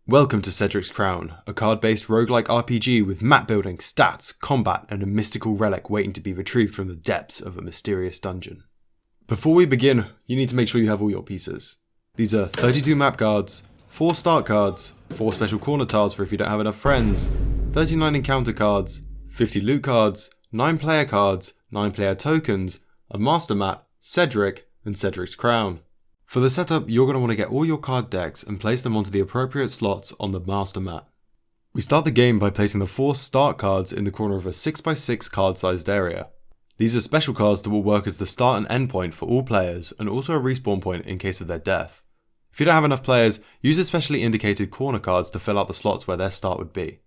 Welcome to Cedrik's Crown, a card-based roguelike RPG with map building, stats, combat, and a mystical relic waiting to be retrieved from the depths of a mysterious dungeon. Before we begin, you need to make sure you have all your pieces. These are 32 map cards, 4 start cards, 4 special corner tiles for if you don't have enough friends, 39 encounter cards, 50 loot cards, 9 player cards, 9 player tokens, a master mat, Cedrik, and Cedrik's Crown. For the setup, you're going to want to get all your card decks and place them onto the appropriate slots on the master mat. We start the game by placing the 4 start cards in the corner of a 6x6 card sized area. These are special cards that will work as the start and end point for all players and also a respawn point in case of their death. If you don't have enough players, use the specially indicated corner cards to fill out the slots where their start would be.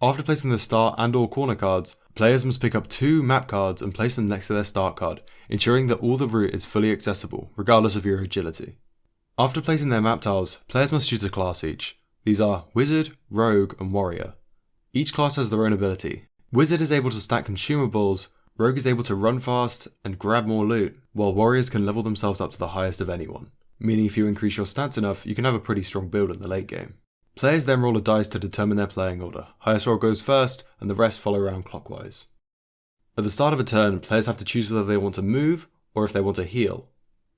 After placing the start and or corner cards, players must pick up 2 map cards and place them next to their start card, ensuring that all the route is fully accessible, regardless of your agility. After placing their map tiles, players must choose a class each. These are Wizard, Rogue, and Warrior. Each class has their own ability. Wizard is able to stack consumables, Rogue is able to run fast and grab more loot, while Warriors can level themselves up to the highest of anyone, meaning if you increase your stats enough, you can have a pretty strong build in the late game. Players then roll a dice to determine their playing order. Highest roll goes first, and the rest follow around clockwise. At the start of a turn, players have to choose whether they want to move, or if they want to heal.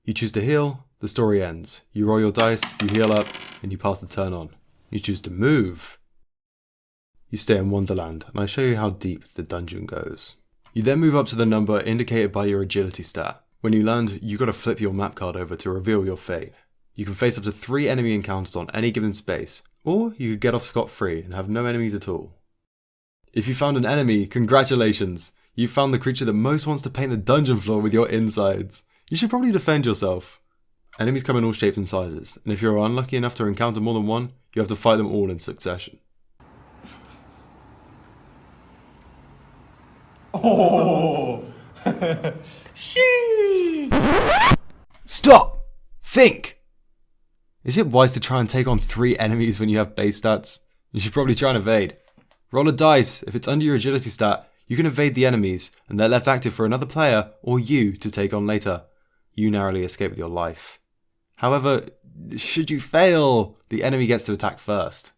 You choose to heal, the story ends. You roll your dice, you heal up, and you pass the turn on. You choose to move. You stay in Wonderland, and I show you how deep the dungeon goes. You then move up to the number indicated by your agility stat. When you land, you gotta flip your map card over to reveal your fate. You can face up to 3 enemy encounters on any given space, or you could get off scot-free and have no enemies at all. If you found an enemy, congratulations! You've found the creature that most wants to paint the dungeon floor with your insides. You should probably defend yourself. Enemies come in all shapes and sizes, and if you're unlucky enough to encounter more than one, you have to fight them all in succession. Oh! Sheesh! Stop! Think! Is it wise to try and take on 3 enemies when you have base stats? You should probably try and evade. Roll a dice. If it's under your agility stat, you can evade the enemies, and they're left active for another player or you to take on later. You narrowly escape with your life. However, should you fail, the enemy gets to attack first.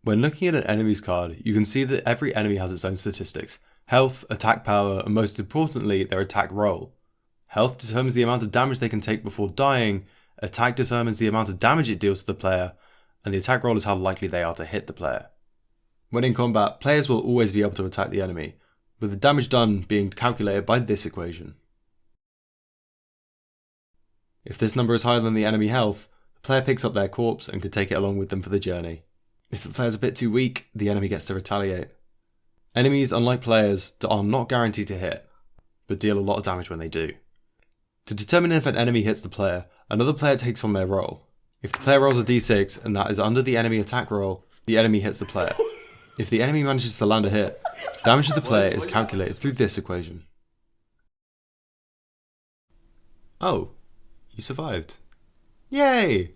When looking at an enemy's card, you can see that every enemy has its own statistics: health, attack power, and most importantly, their attack roll. Health determines the amount of damage they can take before dying, attack determines the amount of damage it deals to the player, and the attack roll is how likely they are to hit the player. When in combat, players will always be able to attack the enemy, with the damage done being calculated by this equation. If this number is higher than the enemy health, the player picks up their corpse and could take it along with them for the journey. If the player's a bit too weak, the enemy gets to retaliate. Enemies, unlike players, are not guaranteed to hit, but deal a lot of damage when they do. To determine if an enemy hits the player, another player takes on their roll. If the player rolls a d6 and that is under the enemy attack roll, the enemy hits the player. If the enemy manages to land a hit, damage to the player is calculated through this equation. Oh, you survived. Yay!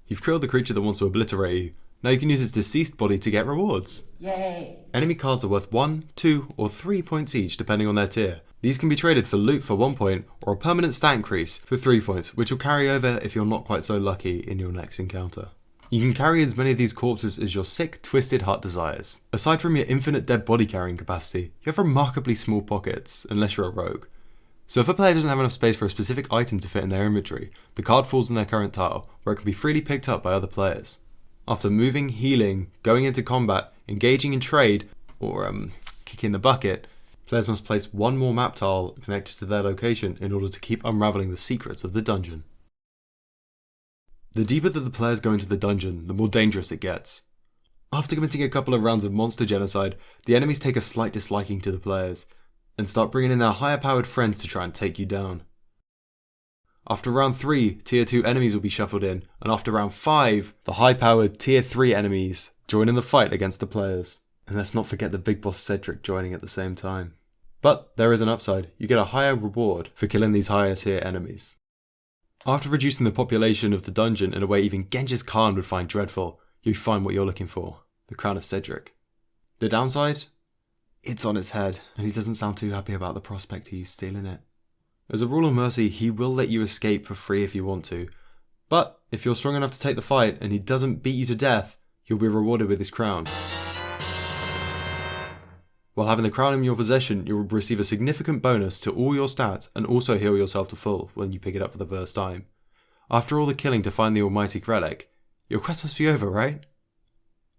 You've killed the creature that wants to obliterate you. Now you can use its deceased body to get rewards. Yay! Enemy cards are worth 1, 2, or 3 points each depending on their tier. These can be traded for loot for 1 point or a permanent stat increase for 3 points, which will carry over if you're not quite so lucky in your next encounter. You can carry as many of these corpses as your sick, twisted heart desires. Aside from your infinite dead body carrying capacity, you have remarkably small pockets, unless you're a rogue. So if a player doesn't have enough space for a specific item to fit in their inventory, the card falls in their current tile, where it can be freely picked up by other players. After moving, healing, going into combat, engaging in trade, or kicking the bucket, players must place 1 more map tile connected to their location in order to keep unravelling the secrets of the dungeon. The deeper that the players go into the dungeon, the more dangerous it gets. After committing a couple of rounds of monster genocide, the enemies take a slight disliking to the players, and start bringing in their higher powered friends to try and take you down. After round 3, tier 2 enemies will be shuffled in, and after round 5, the high powered tier 3 enemies join in the fight against the players. And let's not forget the big boss Cedrik joining at the same time. But there is an upside: you get a higher reward for killing these higher tier enemies. After reducing the population of the dungeon in a way even Genghis Khan would find dreadful, you find what you're looking for: the crown of Cedrik. The downside? It's on its head, and he doesn't sound too happy about the prospect of you stealing it. As a rule of mercy, he will let you escape for free if you want to, But if you're strong enough to take the fight and he doesn't beat you to death, you'll be rewarded with his crown. While having the crown in your possession, you'll receive a significant bonus to all your stats and also heal yourself to full when you pick it up for the first time. After all the killing to find the almighty relic, your quest must be over, right?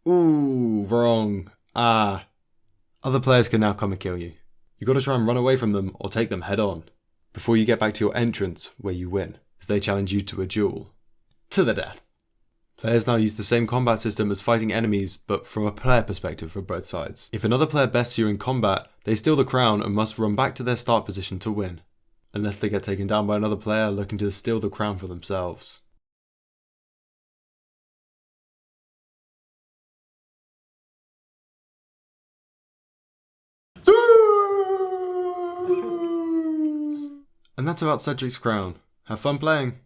Ooh, wrong. Other players can now come and kill you. You gotta try and run away from them or take them head on, before you get back to your entrance where you win, as they challenge you to a duel. To the death. Players now use the same combat system as fighting enemies, but from a player perspective for both sides. If another player bests you in combat, they steal the crown and must run back to their start position to win, unless they get taken down by another player looking to steal the crown for themselves. And that's about Cedrik's crown. Have fun playing!